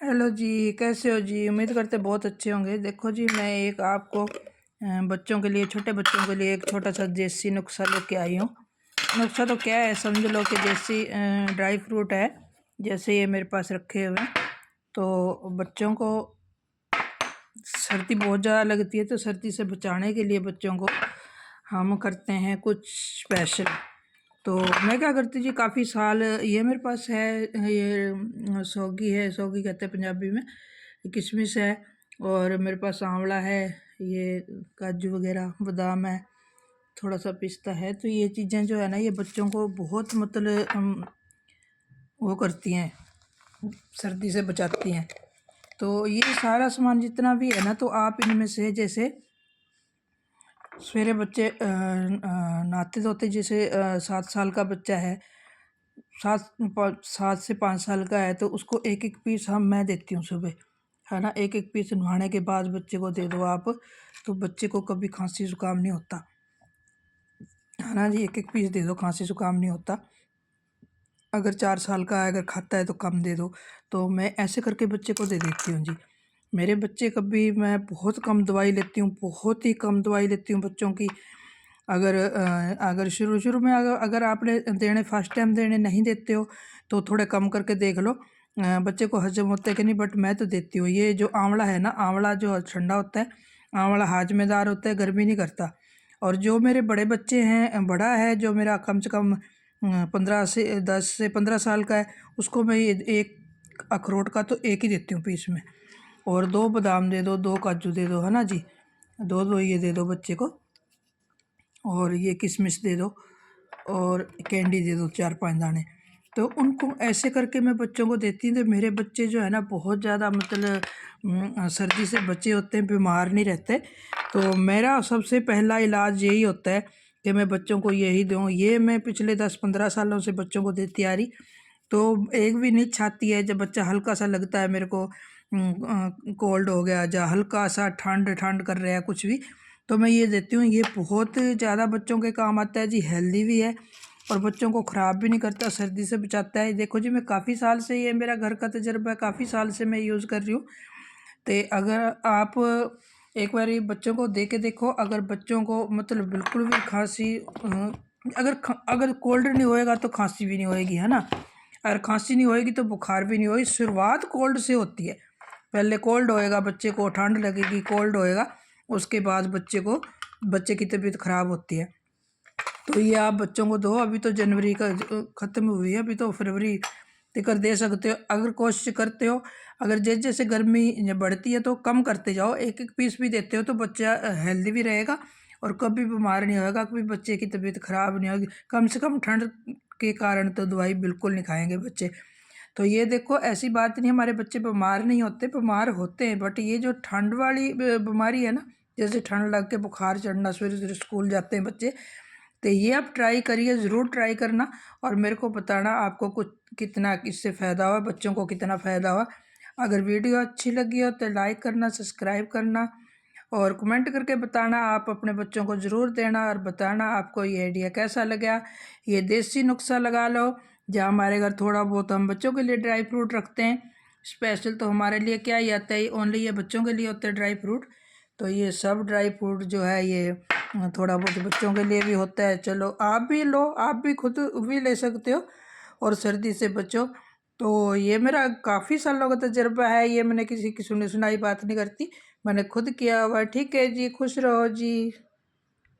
Hello जी, कैसे हो जी? उम्मीद करते बहुत अच्छे होंगे। देखो जी, मैं एक आपको बच्चों के लिए, छोटे बच्चों के लिए एक छोटा सा देसी नुस्खा लेके आई हूँ। नुस्खा तो क्या है, समझ लो कि देसी ड्राई फ्रूट है। जैसे ये मेरे पास रखे हुए हैं, तो बच्चों को सर्दी बहुत ज़्यादा लगती है, तो सर्दी से बचाने के लिए बच्चों को हम करते हैं कुछ स्पेशल। तो मैं क्या करती जी, काफ़ी साल ये मेरे पास है, ये सौगी है, सौगी कहते हैं पंजाबी में, किशमिश है, और मेरे पास आंवला है, ये काजू वगैरह, बादाम है, थोड़ा सा पिस्ता है। तो ये चीज़ें जो है ना, ये बच्चों को बहुत मतलब वो करती हैं, सर्दी से बचाती हैं। तो ये सारा सामान जितना भी है ना, तो आप इनमें से जैसे सवेरे बच्चे नहाते धोते, जैसे 7 साल का बच्चा है, 7 से 5 साल का है, तो उसको एक एक पीस मैं देती हूँ सुबह, है ना। एक एक पीस नहाने के बाद बच्चे को दे दो आप, तो बच्चे को कभी खांसी जुकाम नहीं होता, है ना जी। एक एक पीस दे दो, खांसी जुकाम नहीं होता। अगर 4 साल का है, अगर खाता है तो कम दे दो। तो मैं ऐसे करके बच्चे को दे देती हूँ जी। मेरे बच्चे कभी, मैं बहुत कम दवाई लेती हूँ, बहुत ही कम दवाई लेती हूँ बच्चों की। अगर शुरू शुरू में अगर आपने देने, फर्स्ट टाइम देने नहीं देते हो, तो थोड़े कम करके देख लो बच्चे को हजम होता है कि नहीं। बट मैं तो देती हूँ। ये जो आंवला है ना, आंवला जो ठंडा होता है, आंवला हाजमेदार होता है, गर्मी नहीं करता। और जो मेरे बड़े बच्चे हैं, बड़ा है जो मेरा, कम से कम 10 से 15 साल का है, उसको मैं ये एक अखरोट का तो एक ही देती हूँ पीस में, और 2 बादाम दे दो, 2 काजू दे दो, है ना जी। दो दो ये दे दो बच्चे को, और ये किशमिश दे दो, और कैंडी दे दो 4-5 दाने। तो उनको ऐसे करके मैं बच्चों को देती हूँ। तो मेरे बच्चे जो है ना, बहुत ज़्यादा मतलब सर्दी से बचे होते हैं, बीमार नहीं रहते। तो मेरा सबसे पहला इलाज यही होता है कि मैं बच्चों को यही दूँ। ये मैं पिछले 10-15 सालों से बच्चों को देती आ रही। तो एक भी नहीं छाती है जब बच्चा हल्का सा लगता है मेरे को, कोल्ड हो गया, या हल्का सा ठंड ठंड कर रहा है कुछ भी, तो मैं ये देती हूँ। ये बहुत ज़्यादा बच्चों के काम आता है जी, हेल्दी भी है, और बच्चों को ख़राब भी नहीं करता, सर्दी से बचाता है। देखो जी, मैं काफ़ी साल से, ये मेरा घर का तजर्बा है, काफ़ी साल से मैं यूज़ कर रही हूँ। तो अगर आप एक बार ये बच्चों को दे के देखो, अगर बच्चों को मतलब बिल्कुल भी खांसी, अगर कोल्ड नहीं होएगा तो खांसी भी नहीं होएगी, है ना। अगर खांसी नहीं होएगी तो बुखार भी नहीं होगी। शुरुआत कोल्ड से होती है, पहले कोल्ड होएगा, बच्चे को ठंड लगेगी, कोल्ड होएगा, उसके बाद बच्चे की तबीयत ख़राब होती है। तो ये आप बच्चों को दो। अभी तो जनवरी का ख़त्म हुई है, अभी तो फरवरी तक दे सकते हो, अगर कोशिश करते हो। अगर जैसे जैसे गर्मी बढ़ती है तो कम करते जाओ, एक एक पीस भी देते हो तो बच्चा हेल्दी भी रहेगा, और कभी बीमार नहीं होगा, कभी बच्चे की तबीयत ख़राब नहीं होगी। कम से कम ठंड के कारण तो दवाई बिल्कुल नहीं खाएंगे बच्चे। तो ये देखो, ऐसी बात नहीं हमारे बच्चे बीमार नहीं होते, बीमार होते हैं, बट ये जो ठंड वाली बीमारी है ना, जैसे ठंड लग के बुखार चढ़ना, सवेरे सवेरे स्कूल जाते हैं बच्चे, तो ये आप ट्राई करिए, ज़रूर ट्राई करना, और मेरे को बताना आपको कुछ कितना इससे फ़ायदा हुआ, बच्चों को कितना फ़ायदा हुआ। अगर वीडियो अच्छी लगी हो तो लाइक करना, सब्सक्राइब करना, और कमेंट करके बताना। आप अपने बच्चों को ज़रूर देना, और बताना आपको ये आइडिया कैसा लगा। ये देसी नुस्खा लगा लो, जहाँ हमारे घर थोड़ा बहुत हम बच्चों के लिए ड्राई फ्रूट रखते हैं स्पेशल, तो हमारे लिए क्या ही आता है, ओनली ये बच्चों के लिए होते हैं ड्राई फ्रूट। तो ये सब ड्राई फ्रूट जो है, ये थोड़ा बहुत बच्चों के लिए भी होता है। चलो आप भी लो, आप भी खुद भी ले सकते हो, और सर्दी से बचो। तो ये मेरा काफ़ी सालों का तजर्बा है, ये मैंने किसी की सुनी सुनाई बात नहीं करती, मैंने खुद किया हुआ है। ठीक है जी, खुश रहो जी।